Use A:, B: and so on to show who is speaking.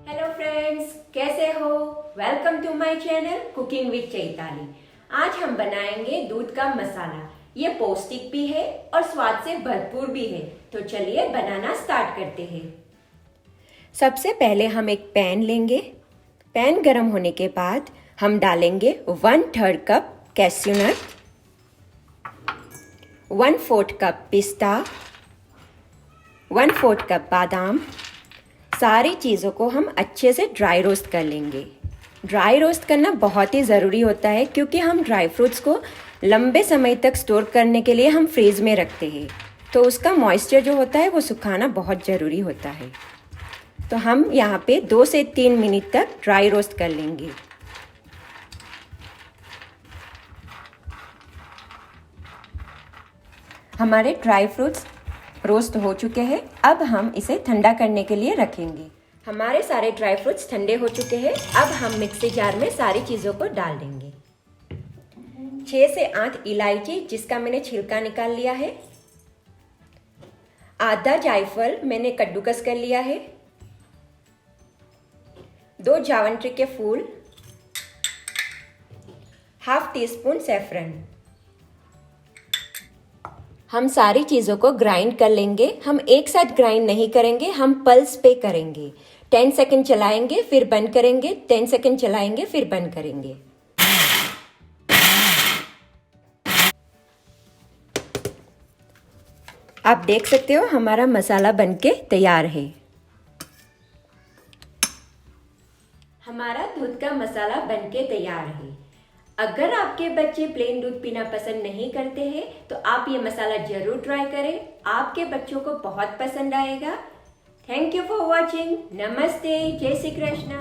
A: Hello friends, कैसे हो? Welcome to my channel cooking with Chaitali. आज हम बनाएंगे दूध का मसाला। ये पौष्टिक भी है और स्वाद से भरपूर भी है। तो चलिए बनाना स्टार्ट करते हैं। सबसे पहले हम एक पैन लेंगे। पैन गरम होने के बाद हम डालेंगे 1/3 कप कैश्यू नट, 1/4 कप पिस्ता, 1/4 कप बादाम। सारी चीज़ों को हम अच्छे से ड्राई रोस्ट कर लेंगे। ड्राई रोस्ट करना बहुत ही ज़रूरी होता है क्योंकि हम ड्राई फ्रूट्स को लंबे समय तक स्टोर करने के लिए हम फ्रीज में रखते हैं, तो उसका मॉइस्चर जो होता है वो सुखाना बहुत ज़रूरी होता है। तो हम यहाँ पे 2 से 3 मिनट तक ड्राई रोस्ट कर लेंगे। हमारे ड्राई फ्रूट्स रोस्ट हो चुके हैं। अब हम इसे ठंडा करने के लिए रखेंगे। हमारे सारे ड्राई फ्रूट्स ठंडे हो चुके हैं। अब हम मिक्सी जार में सारी चीज़ों को डाल देंगे। 6 से 8 इलायची जिसका मैंने छिलका निकाल लिया है, आधा जायफल मैंने कद्दूकस कर लिया है, 2 जावित्री के फूल, ½ टीस्पून सैफरन। हम सारी चीज़ों को ग्राइंड कर लेंगे। हम एक साथ ग्राइंड नहीं करेंगे, हम पल्स पे करेंगे। 10 सेकंड चलाएंगे फिर बंद करेंगे, 10 सेकंड चलाएंगे फिर बंद करेंगे। आप देख सकते हो हमारा मसाला बनके तैयार है। हमारा दूध का मसाला बनके तैयार है। अगर आपके बच्चे प्लेन दूध पीना पसंद नहीं करते हैं तो आप ये मसाला जरूर ट्राई करें। आपके बच्चों को बहुत पसंद आएगा। Thank you for watching. नमस्ते, जय श्री कृष्ण।